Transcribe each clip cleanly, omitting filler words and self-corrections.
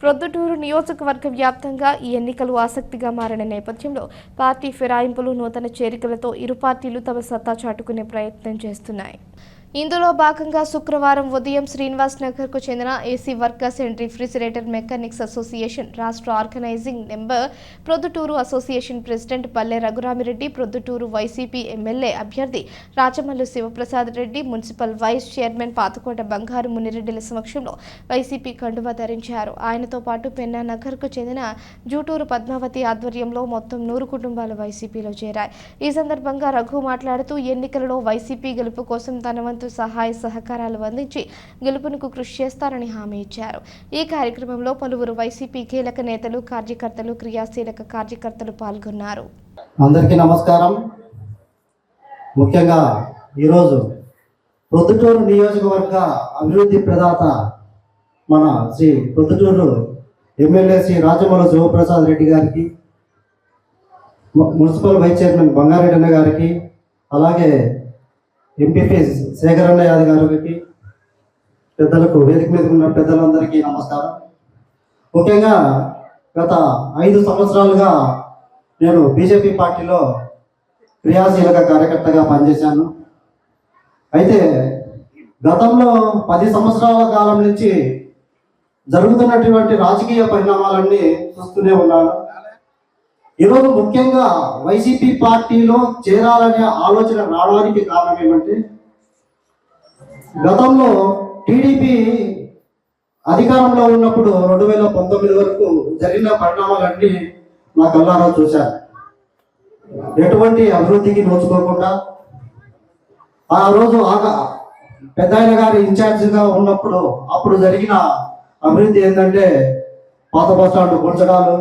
ప్రొద్దుటూరు నియోజకవర్గ వ్యాప్తంగా ఈ ఎన్నికలు ఆసక్తిగా మారిన నేపథ్యంలో పార్టీ ఫిరాయింపులు, నూతన చేరికలతో ఇరు పార్టీలు తమ సత్తా చాటుకునే ప్రయత్నం చేస్తున్నాయి. ఇందులో భాగంగా శుక్రవారం ఉదయం శ్రీనివాస్ నగర్కు చెందిన AC workers and refrigerator mechanics association రాష్ట్ర organising number, Proddatur association president Palle Raghuramireddy, Proddatur YCP MLA అభ్యర్థి Rachamallu Sivaprasad Reddy, municipal vice chairman Pathakota Bangaru మునిరెడ్డిల సమక్షంలో వైసీపీ కండువా ధరించారు. ఆయనతో పాటు పెన్నా నగర్కు చెందిన జూటూరు పద్మావతి ఆధ్వర్యంలో మొత్తం 100 కుటుంబాలు వైసీపీలో చేరాయి. ఈ సందర్భంగా రఘు మాట్లాడుతూ ఎన్నికలలో వైసీపీ గెలుపు కోసం తన వంతు సహాయ సహకారాలు అందించి గెలుపునకు కృషి చేస్తారని హామీ ఇచ్చారు. ఈ కార్యక్రమంలో పలువురు వైసీపీ కీలక నేతలు, కార్యకర్తలు, క్రియాశీలక కార్యకర్తలు పాల్గొన్నారు. అందరికీ నమస్కారం. ముఖ్యంగా ఈరోజు ప్రొద్దుటూరు నియోజకవర్గ అభివృద్ధి ప్రదాత మన శ్రీ ప్రొద్దుటూరు ఎమ్మెల్యే శ్రీ రాచమల్లు శివప్రసాద్ రెడ్డి గారికి, మున్సిపల్ వైస్ చైర్మన్ బంగారెడ్డి గారికి, అలాగే ఎంపీపీ శేఖరన్న యాదవ్ గారికి, పెద్దలకు, వేదిక మీద ఉన్న పెద్దలందరికీ నమస్కారం. ముఖ్యంగా గత 5 సంవత్సరాలుగా నేను బీజేపీ పార్టీలో క్రియాశీలక కార్యకర్తగా పనిచేశాను. అయితే గతంలో 10 సంవత్సరాల కాలం నుంచి జరుగుతున్నటువంటి రాజకీయ పరిణామాలన్నీ చూస్తూనే ఉన్నాను. ఈరోజు ముఖ్యంగా వైసీపీ పార్టీలో చేరాలనే ఆలోచన రావడానికి కారణం ఏమంటే, గతంలో టీడీపీ అధికారంలో ఉన్నప్పుడు 2019 వరకు జరిగిన పరిణామాలన్నీ నా కళ్ళారా చూశాను. ఎటువంటి అభివృద్ధికి నోచుకోకుండా ఆ రోజు పెద్దాయన గారి ఇన్ఛార్జిగా ఉన్నప్పుడు అప్పుడు జరిగిన అభివృద్ధి ఏంటంటే, పాత బస్టాండ్ కూల్చడాలు,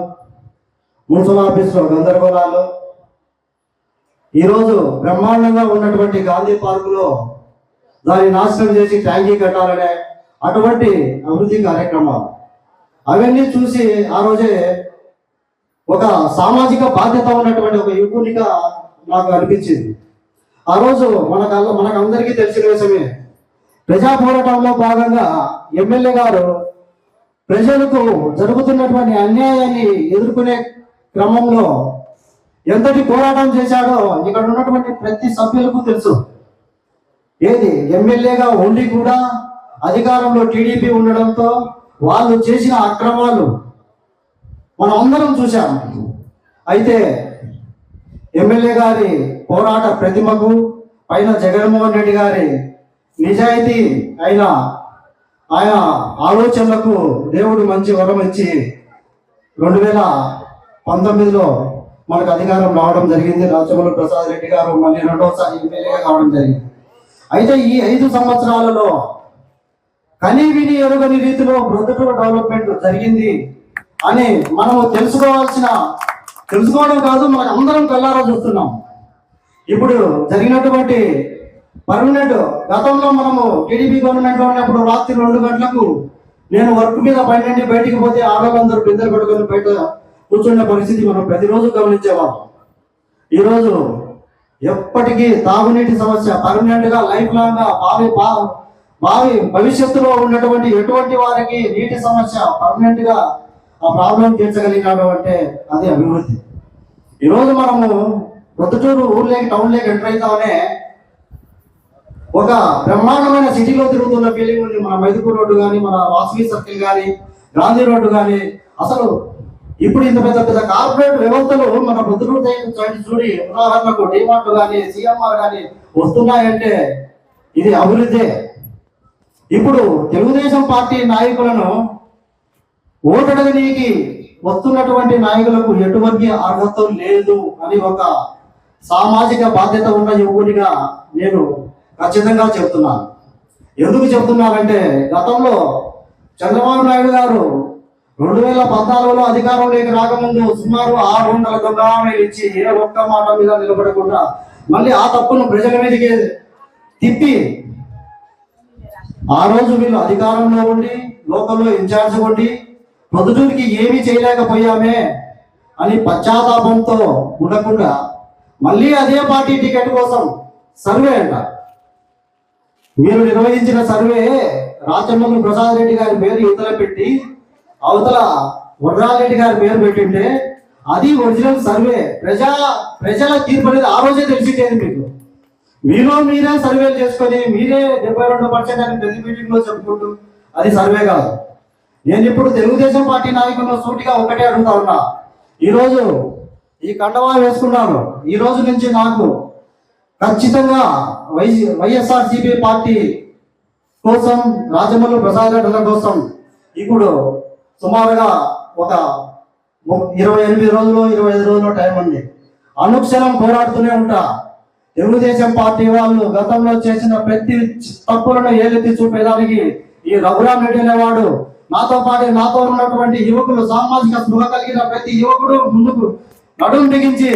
మున్సిపల్ ఆఫీసులో గందరగోళాలు, ఈరోజు బ్రహ్మాండంగా ఉన్నటువంటి గాంధీ పార్కులో దాన్ని నాశనం చేసి ట్యాంకీ కట్టాలనే అటువంటి అభివృద్ధి కార్యక్రమాలు అవన్నీ చూసి ఆ రోజే ఒక సామాజిక బాధ్యత ఉన్నటువంటి ఒక యువకునిగా నాకు అనిపించింది. ఆ రోజు మనకందరికీ తెలిసిన విషయమే, ప్రజా పోరాటంలో భాగంగా ఎమ్మెల్యే గారు ప్రజలకు జరుగుతున్నటువంటి అన్యాయాన్ని ఎదుర్కొనే క్రమంలో ఎంతటి పోరాటం చేశాడో ఇక్కడ ఉన్నటువంటి ప్రతి సభ్యులకు తెలుసు. ఏది ఎమ్మెల్యేగా ఉండి కూడా అధికారంలో టీడీపీ ఉండడంతో వాళ్ళు చేసిన అక్రమాలు మనం అందరం చూశాం. అయితే ఎమ్మెల్యే గారి పోరాట ప్రతిమకు పైన జగన్మోహన్ రెడ్డి గారి నిజాయితీ ఆయన ఆలోచనలకు దేవుడు మంచి వరం ఇచ్చి 2019లో మనకు అధికారం రావడం జరిగింది. రాచమల్లు ప్రసాద్ రెడ్డి గారు మళ్ళీ 2వసారి ఎమ్మెల్యేగా కావడం జరిగింది. అయితే ఈ 5 సంవత్సరాలలో కనీవిని ఎరుగని రీతిలో ప్రొద్దుటూరు డెవలప్మెంట్ జరిగింది అని మనము తెలుసుకోవడం కాదు, మనకు అందరం కళ్ళారా చూస్తున్నాం. ఇప్పుడు జరిగినటువంటి పర్మనెంట్, గతంలో మనము టీడీపీ గవర్నమెంట్లో ఉన్నప్పుడు రాత్రి 2 గంటలకు నేను వర్క్ మీద పైన బయటికి పోతే ఆడవాళ్ళందరూ బిందెలు పెట్టుకొని బయట కూర్చున్న పరిస్థితి మనం ప్రతిరోజు గమనించేవాళ్ళం. ఈరోజు ఎప్పటికీ తాగునీటి సమస్య పర్మనెంట్ గా, లైఫ్ లాంగ్ గా, భావి భవిష్యత్తులో ఉన్నటువంటి ఎటువంటి వారికి నీటి సమస్య పర్మనెంట్ గా ఆ ప్రాబ్లం తీర్చగలిగినాడు అంటే అది అభివృద్ధి. ఈరోజు మనము ప్రొద్దుటూరు ఊర్లోకి, టౌన్లోకి ఎంటర్ అవుతామనే ఒక బ్రహ్మాండమైన సిటీలో తిరుగుతున్న ఫీలింగ్ ఉంది. మన మైదుకూరు రోడ్డు కానీ, మన వాసవి సర్కిల్ కానీ, గాంధీ రోడ్డు కానీ, అసలు ఇప్పుడు ఇంత పెద్ద కార్పొరేట్ వ్యవస్థలు మన ప్రొద్దుటూరు సైడ్ చూడి, ఉదాహరణకు డిమార్ట్ కానీ, సిఎంఆర్ కానీ వస్తున్నాయంటే ఇది అభివృద్ధే. ఇప్పుడు తెలుగుదేశం పార్టీ నాయకులను ఓటడగనీకి వస్తున్నటువంటి నాయకులకు ఎటువంటి అర్హత లేదు అని ఒక సామాజిక బాధ్యత ఉన్న యువకుడిగా నేను ఖచ్చితంగా చెప్తున్నాను. ఎందుకు చెప్తున్నానంటే, గతంలో చంద్రబాబు నాయుడు గారు 2014లో అధికారంలోకి రాకముందు సుమారు 600 దొంగలు ఇచ్చి ఏ ఒక్క మాట మీద నిలబడకుండా మళ్ళీ ఆ తప్పును ప్రజల మీదకి తిప్పి, ఆ రోజు వీళ్ళు అధికారంలో ఉండి లోకల్లో ఇన్ఛార్జ్ ఉండి ప్రొద్దుటూరికి ఏమీ చేయలేకపోయామే అని పశ్చాత్తాపంతో ఉండకుండా మళ్ళీ అదే పార్టీ టికెట్ కోసం సర్వే అంట. మీరు నిర్వహించిన సర్వే రాచమల్లు ప్రసాద్ రెడ్డి గారి పేరు ఇతర పెట్టి అవతల వరదారెడ్డి గారి పేరు పెట్టింటే అది ఒరిజినల్ సర్వే. ప్రజల తీర్పు అనేది ఆ రోజే తెలిసిండేది మీకు. మీరే సర్వేలు చేసుకొని మీరే 72% అని ప్రతి మీటింగ్ లో చెప్పుకుంటూ అది సర్వే కాదు. నేను ఇప్పుడు తెలుగుదేశం పార్టీ నాయకులను సూటిగా ఒకటే అడుగుతా ఉన్నా. ఈరోజు ఈ కండవా వేసుకున్నాను. ఈ రోజు నుంచి నాకు ఖచ్చితంగా వైఎస్ఆర్సీపీ పార్టీ కోసం, రాజమల్లు ప్రసాద్ రెడ్డి కోసం ఇప్పుడు సుమారుగా ఒక 28 రోజులు 25 రోజులు టైం ఉంది. అనుక్షణం పోరాడుతూనే ఉంటా. తెలుగుదేశం పార్టీ వాళ్ళు గతంలో చేసిన ప్రతి తప్పులను ఏలెత్తి చూపేదానికి ఈ రఘురామ్ రెడ్డి అనేవాడు, నాతో ఉన్నటువంటి యువకులు, సామాజిక స్పృహ కలిగిన ప్రతి యువకుడు ముందుకు నడుం బిగించి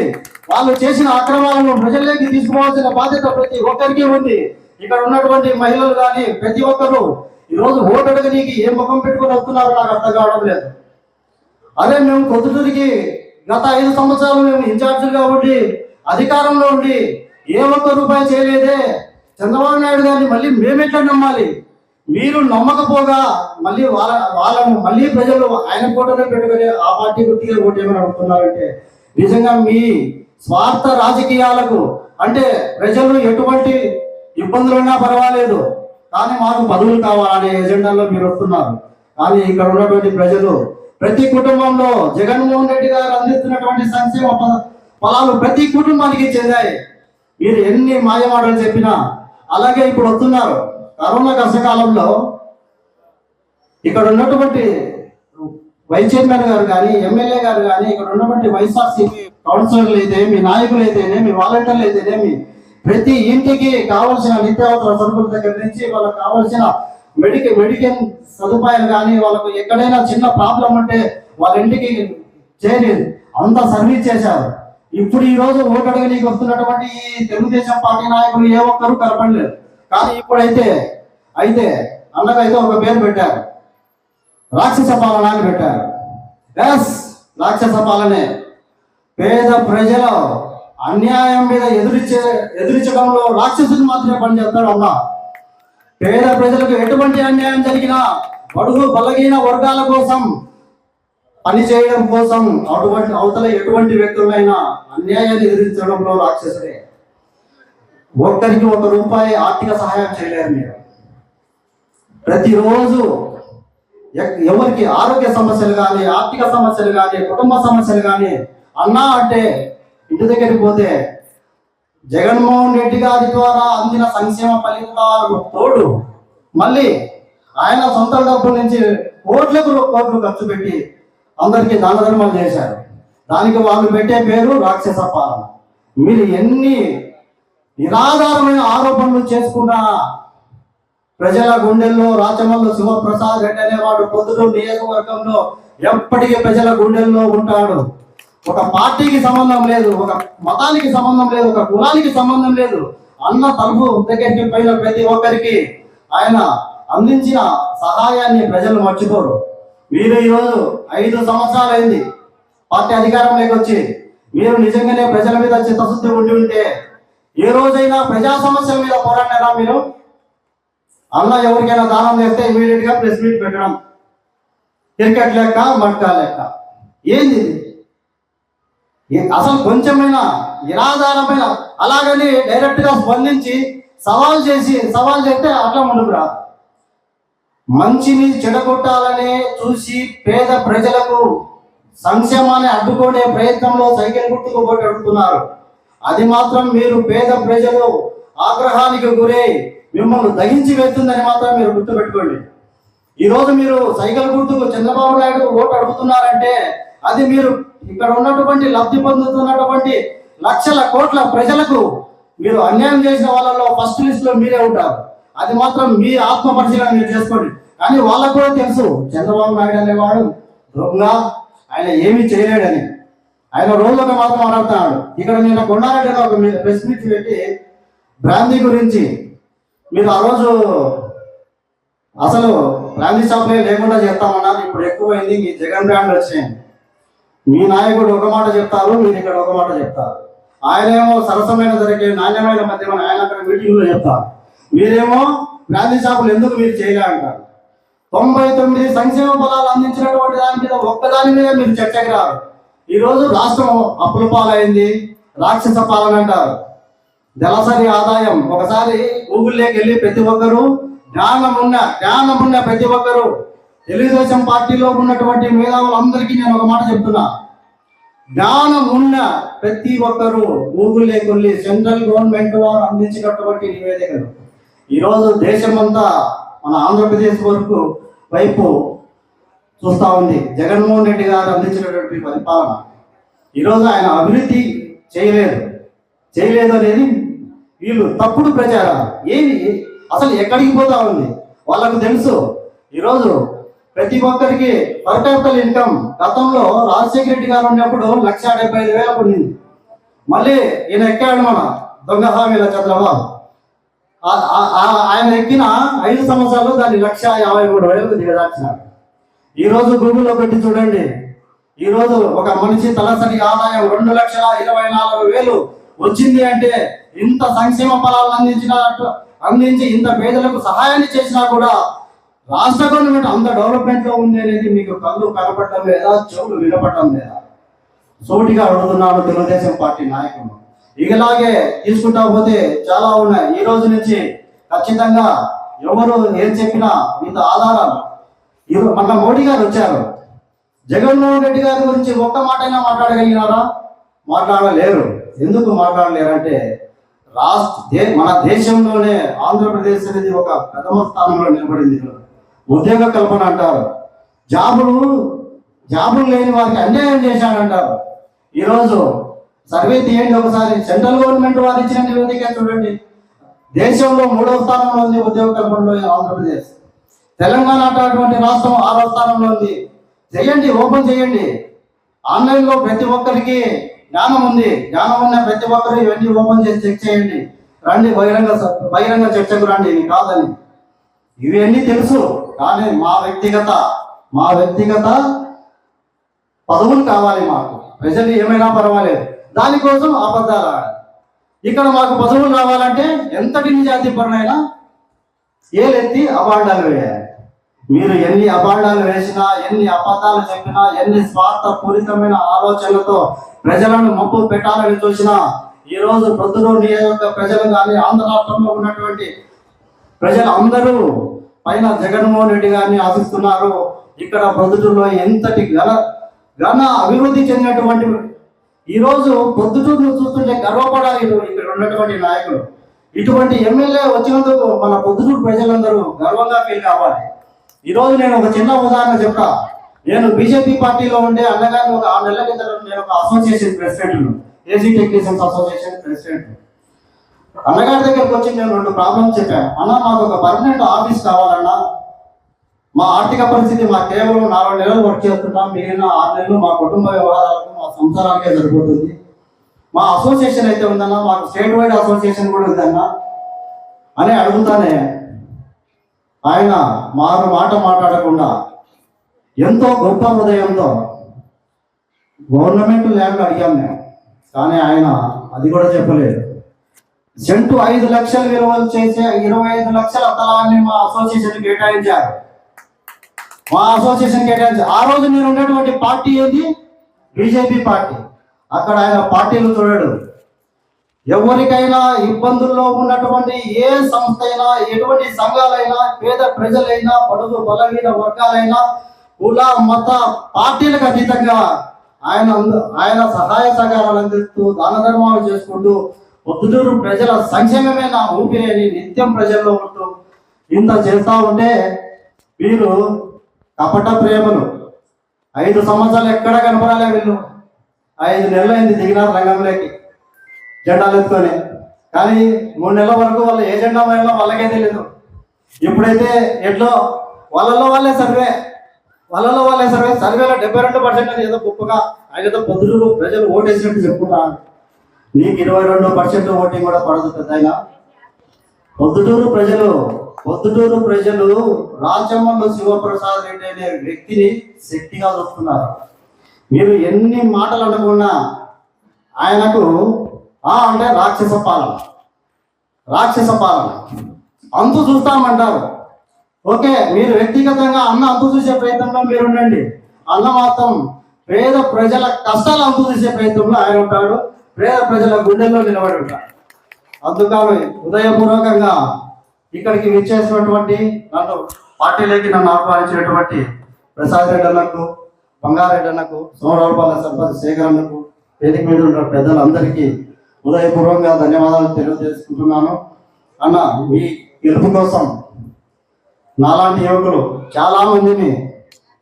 వాళ్ళు చేసిన అక్రమాలను ప్రజల్లోకి తీసుకోవాల్సిన బాధ్యత ప్రతి ఒక్కరికి ఉంది. ఇక్కడ ఉన్నటువంటి మహిళలు కానీ ప్రతి ఒక్కరు ఈరోజు ఓటు అడగనీకి ఏ ముఖం పెట్టుకుని వస్తున్నారో నాకు అర్థం కావడం లేదు. అదే మేము పొద్దుటూరికి గత 5 సంవత్సరాలు మేము ఇన్ఛార్జీలుగా ఉండి అధికారంలో ఉండి ఏ ఒక్క రూపాయి చేయలేదే. చంద్రబాబు నాయుడు గారిని మళ్ళీ మేమెట్లా నమ్మాలి? మీరు నమ్మకపోగా మళ్ళీ వాళ్ళను మళ్ళీ ప్రజలు ఆయన ఫోటోనే పెట్టుకుని ఆ పార్టీ గుర్తిగా ఓటేమని అడుగుతున్నారంటే నిజంగా మీ స్వార్థ రాజకీయాలకు, అంటే ప్రజలు ఎటువంటి ఇబ్బందులున్నా పర్వాలేదు కానీ మాకు పదవులు కావాలనే ఎజెండాలో మీరు వస్తున్నారు. కానీ ఇక్కడ ఉన్నటువంటి ప్రజలు, ప్రతి కుటుంబంలో జగన్మోహన్ రెడ్డి గారు అందిస్తున్నటువంటి సంక్షేమ ఫలాలు ప్రతి కుటుంబానికి చెందాయి. మీరు ఎన్ని మాయమాటలు చెప్పినా అలాగే ఇప్పుడు వస్తున్నారు. కరోనా కష్టకాలంలో ఇక్కడ ఉన్నటువంటి వైస్ చైర్మన్ గారు కానీ, ఎమ్మెల్యే గారు కానీ, ఇక్కడ ఉన్నటువంటి వైఎస్ఆర్సీపీ కౌన్సిలర్లు అయితేనేమి, నాయకులు అయితేనేమి, వాలంటీర్లు అయితేనేమి, ప్రతి ఇంటికి కావలసిన నిత్యావసర సరుకుల దగ్గర నుంచి వాళ్ళకి కావలసిన మెడికల్ సదుపాయాలు కానీ, వాళ్ళకు ఎక్కడైనా చిన్న ప్రాబ్లం ఉంటే వాళ్ళ ఇంటికి చేయలేదు, అంత సర్వీస్ చేశారు. ఇప్పుడు ఈ రోజు ఓటు అడగనీకి వస్తున్నటువంటి ఈ తెలుగుదేశం పార్టీ నాయకులు ఏ ఒక్కరూ కనపడలేదు. కానీ ఇప్పుడైతే అన్నకైతే ఒక పేరు పెట్టారు, రాక్షస పాలన అని పెట్టారు. రాక్షస పాలనే. పేద ప్రజల అన్యాయం మీద ఎదురించడంలో రాక్షసులు మాత్రమే పనిచేస్తాడు అన్నా. పేద ప్రజలకు ఎటువంటి అన్యాయం జరిగినా బడుగు బలహీన వర్గాల కోసం పని చేయడం కోసం అవతల ఎటువంటి వ్యక్తులైనా అన్యాయాన్ని ఎదిరించడంలో రాక్షసుడే. ఒక్కరికి ₹1 ఆర్థిక సహాయం చేయలేరు మీరు. ప్రతిరోజు ఎవరికి ఆరోగ్య సమస్యలు కానీ, ఆర్థిక సమస్యలు కానీ, కుటుంబ సమస్యలు కానీ అన్నా అంటే ఇంటి దగ్గరికి పోతే జగన్మోహన్ రెడ్డి గారి ద్వారా అందిన సంక్షేమ ఫలితాలకు తోడు మళ్ళీ ఆయన సొంత డబ్బుల నుంచి కోట్లు ఖర్చు పెట్టి అందరికీ దాన ధర్మాలు చేశారు. దానికి వాళ్ళు పెట్టే పేరు రాక్షస పాలన. మీరు ఎన్ని నిరాధారమైన ఆరోపణలు చేసుకున్నా ప్రజల గుండెల్లో రాచమల్లు శివప్రసాద్ రెడ్డి అనేవాడు పొద్దుటూరు నియోజకవర్గంలో ఎప్పటికీ ప్రజల గుండెల్లో ఉంటాడు. ఒక పార్టీకి సంబంధం లేదు, ఒక మతానికి సంబంధం లేదు, ఒక కులానికి సంబంధం లేదు. అన్న తలుపు దగ్గరికి పోయిన ప్రతి ఒక్కరికి ఆయన అందించిన సహాయాన్ని ప్రజలు మర్చిపోరు. మీరు ఈరోజు 5 సంవత్సరాలు అయింది పార్టీ అధికారంలోకి వచ్చి. మీరు నిజంగానే ప్రజల మీద చిత్తశుద్ధి ఉండి ఉంటే ఏ రోజైనా ప్రజా సమస్యల మీద పోరాడారా మీరు? అన్న ఎవరికైనా దానం చేస్తే ఇమీడియట్ గా ప్రెస్ మీట్ పెట్టడం, క్రికెట్ లెక్క, మట్కా లెక్క. ఏంది అసలు? కొంచెమైనా నిరాధారమైన, అలాగని డైరెక్ట్ గా స్పందించి సవాల్ చేస్తే అట్లా ముందుకు రా. మంచిని చెడగొట్టాలని చూసి పేద ప్రజలకు సంక్షేమాన్ని అడ్డుకునే ప్రయత్నంలో సైకిల్ గుర్తుకు ఓటు అడుగుతున్నారు. అది మాత్రం మీరు పేద ప్రజలు ఆగ్రహానికి గురై మిమ్మల్ని దహించి వేస్తుందని మాత్రం మీరు గుర్తుపెట్టుకోండి. ఈరోజు మీరు సైకిల్ గుర్తుకు చంద్రబాబు నాయుడు ఓటు అడుగుతున్నారంటే అది మీరు ఇక్కడ ఉన్నటువంటి లబ్ధి పొందుతున్నటువంటి లక్షల కోట్ల ప్రజలకు మీరు అన్యాయం చేసిన వాళ్ళలో ఫస్ట్ లిస్ట్ లో మీరే ఉంటారు. అది మాత్రం మీ ఆత్మ పరిశీలన మీరు చేసుకోండి. కానీ వాళ్ళకు కూడా తెలుసు చంద్రబాబు నాయుడు అనేవాడు దొంగ, ఆయన ఏమీ చేయలేడని. ఆయన రోజులకు మాత్రం అడుగుతున్నాడు. ఇక్కడ నిన్న కొండారెడ్డిలో ఒక ప్రెస్ మీట్ పెట్టి బ్రాందీ గురించి మీరు ఆ రోజు అసలు బ్రాందీ షాప్లే లేకుండా చేస్తామన్నారు. ఇప్పుడు ఎక్కువైంది, మీ జగన్ బ్రాండ్ వచ్చాయి. మీ నాయకుడు ఒక మాట చెప్తారు, మీరు ఇక్కడ ఒక మాట చెప్తారు. ఆయనేమో సరసమైన ధరకే నాణ్యమైన మద్యం ఆయన అక్కడ మీటింగ్లో చెప్తారు. మీరేమో బ్రాందీ షాపులు ఎందుకు మీరు చేయలే అంటారు. 99 సంక్షేమ ఫలాలు అందించినటువంటి దాని మీద ఒక్కదాని మీద మీరు చర్చకి రారు. ఈరోజు రాష్ట్రం అప్పుల పాలైంది, రాక్షస పాలన అంటారు. నెలసరి ఆదాయం ఒకసారి గూగుల్లోకి వెళ్ళి ప్రతి ఒక్కరూ జ్ఞానమున్న ప్రతి ఒక్కరూ తెలుగుదేశం పార్టీలో ఉన్నటువంటి మేధావులందరికీ నేను ఒక మాట చెప్తున్నా. జ్ఞానం ఉన్న ప్రతి ఒక్కరూ గూగుల్లోకి వెళ్ళి సెంట్రల్ గవర్నమెంట్ వారు అందించినటువంటి నివేదికలు ఈరోజు దేశమంతా మన ఆంధ్రప్రదేశ్ వరకు వైపు చూస్తూ ఉంది. జగన్మోహన్ రెడ్డి గారు అందించినటువంటి పరిపాలన ఈరోజు ఆయన అభివృద్ధి చేయలేదు అనేది వీళ్ళు తప్పుడు ప్రచారం. ఏమి అసలు ఎక్కడికి పోతా ఉంది వాళ్ళకు తెలుసు. ఈరోజు ప్రతి ఒక్కరికి పర్ క్యాపిటల్ ఇన్కమ్ గతంలో రాజశేఖర రెడ్డి గారు ఉన్నప్పుడు 1,75,000 ఉండింది. మళ్ళీ ఈయన ఎక్కాడు మన దొంగ హామీల చంద్రబాబు. ఆయన ఎక్కిన 5 సంవత్సరాలు దాన్ని 1,53,000 దిగదార్చినాడు. ఈరోజు గూగుల్లో పెట్టి చూడండి. ఈరోజు ఒక మనిషి తలసరి ఆదాయం 2,24,000 వచ్చింది అంటే ఇంత సంక్షేమ ఫలాలను అందించి ఇంత పేదలకు సహాయాన్ని చేసినా కూడా రాష్ట్ర గవర్నమెంట్ అంత డెవలప్మెంట్ లో ఉంది అనేది మీకు కళ్ళు కనపడటం లేదా, చెవులు వినపడటం లేదా? సోటిగా అడుగుతున్నాను తెలుగుదేశం పార్టీ నాయకులు. ఇలాగే తీసుకుంటా పోతే చాలా ఉన్నాయి. ఈ రోజు నుంచి ఖచ్చితంగా ఎవరు ఏం చెప్పినా ఇంత ఆధారాలు. మన మోడీ గారు వచ్చారు, జగన్మోహన్ రెడ్డి గారి గురించి ఒక్క మాటైనా మాట్లాడగలిగినారా? మాట్లాడలేరు. ఎందుకు మాట్లాడలేరంటే మన దేశంలోనే ఆంధ్రప్రదేశ్ అనేది ఒక ప్రథమ స్థానంలో నిలబడింది. ఉద్యోగ కల్పన అంటారు, జాబులు లేని వారికి అన్యాయం చేశాడంటారు. ఈరోజు సర్వే తీయండి ఒకసారి. సెంట్రల్ గవర్నమెంట్ వారు ఇచ్చిన నివేదిక చూడండి. దేశంలో 3వ స్థానంలో ఉంది ఉద్యోగ కల్పనలో ఆంధ్రప్రదేశ్. తెలంగాణ అటువంటి రాష్ట్రం 6వ స్థానంలో ఉంది. చేయండి, ఓపెన్ చేయండి. ఆన్లైన్లో ప్రతి ఒక్కరికి జ్ఞానం ఉంది. జ్ఞానం ఉన్న ప్రతి ఒక్కరు ఇవన్నీ ఓపెన్ చేసి చెక్ చేయండి. రండి, బహిరంగ చర్చకు రండి. ఇవి కాదని ఇవన్నీ తెలుసు. కానీ మా వ్యక్తిగత పదవులు కావాలి మాకు. ప్రజలు ఏమైనా పర్వాలేదు, దానికోసం అబద్ధాలు ఆడాలి. ఇక్కడ మాకు పదవులు రావాలంటే ఎంతటి నిజాతి పరునైనా ఏలెత్తి అబాండాలు వేయాలి. మీరు ఎన్ని అబాండాలు వేసినా, ఎన్ని అబద్ధాలు చెప్పినా, ఎన్ని స్వార్థపూరితమైన ఆలోచనలతో ప్రజలను మప్పు పెట్టాలని చూసినా, ఈరోజు ప్రొద్దుటూరు నియోజకవర్గ ప్రజలు కానీ ఆంధ్ర రాష్ట్రంలో ఉన్నటువంటి ప్రజలు అందరూ పైన జగన్మోహన్ రెడ్డి గారిని ఆశిస్తున్నారు. ఇక్కడ ప్రొద్దుటూరులో ఎంతటి ఘన అభివృద్ధి చెందినటువంటి ఈరోజు ప్రొద్దుటూరును చూస్తుంటే గర్వపడాలి ఇక్కడ ఉన్నటువంటి నాయకులు. ఇటువంటి ఎమ్మెల్యే వచ్చినందుకు మన ప్రొద్దుటూరు ప్రజలందరూ గర్వంగా ఫీల్ కావాలి. ఈరోజు నేను ఒక చిన్న ఉదాహరణ చెప్తా. నేను బీజేపీ పార్టీలో ఉండే అన్నగారిని ఒక 6 నెలల కింద నేను ఒక association president, AC technicians association president. అన్నగారి దగ్గరికి వచ్చి నేను 2 ప్రాబ్లమ్స్ చెప్పాను. అన్న, మాకు ఒక పర్మనెంట్ ఆఫీస్ కావాలన్నా, మా ఆర్థిక పరిస్థితి మా కేవలం 4 నెలలు వర్క్ చేస్తున్నాం, మిగిలిన 6 నెలలు మా కుటుంబ వ్యవహారాలకు మా సంసారానికే సరిపోతుంది. మా అసోసియేషన్ అయితే ఉందన్నా, మాకు స్టేట్ వైడ్ అసోసియేషన్ కూడా ఉందన్నా అని అడుగుతానే ఆయన మాట మాట్లాడకుండా ఎంతో గొప్ప హృదయంతో గవర్నమెంట్ ల్యాండ్ అడిగాం మేము. కానీ ఆయన అది కూడా చెప్పలేదు. సెంటు 5 లక్షలు విలువలు చేసే 25 లక్షల స్థలాన్ని మా అసోసియేషన్ కేటాయించారు. ఆ రోజు నేను ఉన్నటువంటి పార్టీ ఏది? BJP party. అక్కడ ఆయన పార్టీలు చూడడు. ఎవరికైనా ఇబ్బందుల్లో ఉన్నటువంటి ఏ సంస్థ అయినా, ఎటువంటి సంఘాలైనా, పేద ప్రజలైనా, బడుగు బలహీన వర్గాలైనా, కుల మత పార్టీలకు అతీతంగా ఆయన సహాయ సహకారాలు అందిస్తూ దాన ధర్మాలు చేసుకుంటూ పొద్దుటూరు ప్రజల సంక్షేమమే నా ఊపిరి అని నిత్యం ప్రజల్లో ఉంటూ ఇంత చేస్తా ఉంటే వీరు కపట ప్రేమలు 5 సంవత్సరాలు ఎక్కడ కనపడాలే. వీళ్ళు 5 నెలలైంది దిగినారు రంగంలోకి జెండాలు ఎత్తుకొని. కానీ 3 నెలల వరకు వాళ్ళు ఏ జెండా వేయాలో వాళ్ళకే తెలియదు. ఇప్పుడైతే ఎట్లో వాళ్ళలో వాళ్ళే సర్వేలో 72% ఏదో గొప్పగా ఆయనతో పొద్దుటూరు ప్రజలు ఓటేసినట్టు చెప్పుకుంటారు. నీకు 22% ఓటింగ్ కూడా పడదు పెద్ద. పొద్దుటూరు ప్రజలు రాజమల్లు శివప్రసాద్ రెడ్డి అనే వ్యక్తిని శక్తిగా చూస్తున్నారు. మీరు ఎన్ని మాటలు అనుకున్నా ఆయనకు అంటే రాక్షస పాలన అంతు చూస్తామంటారు. ఓకే, మీరు వ్యక్తిగతంగా అన్న అంతు చూసే ప్రయత్నంలో మీరు ఉండండి. అన్న మాత్రం పేద ప్రజల కష్టాలు అంతు చూసే ప్రయత్నంలో ఆయన ఉంటాడు. పేద ప్రజల గుండెల్లో నిలబడి ఉంటాడు. అందుకని హృదయపూర్వకంగా ఇక్కడికి విచ్చేసినటువంటి పార్టీలోకి నన్ను ఆహ్వానించినటువంటి ప్రసాద్ రెడ్డి అన్నకు, బంగారెడ్డి అన్నకు, సోమరావుపాల సర్పంచ్ శేఖర్ అన్నకు, వేదిక మీద ఉన్న పెద్దలందరికీ హృదయపూర్వకంగా ధన్యవాదాలు తెలియజేసుకుంటున్నాను. అన్న, మీ గెలుపు కోసం నాలాంటి యువకులు చాలా మందిని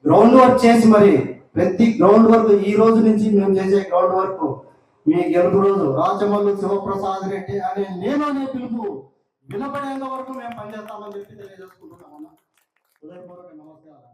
గ్రౌండ్ వర్క్ చేసి మరి ప్రతి గ్రౌండ్ వర్క్ ఈ రోజు నుంచి మేము చేసే గ్రౌండ్ వర్క్ మీ గెలుపు రోజు రాచమల్లు శివప్రసాద్ రెడ్డి అనే పిలుపు వినపడేంత వరకు మేము పనిచేస్తామని చెప్పి తెలియజేసుకుంటున్నాం. హృదయపూర్వక నమస్కారం.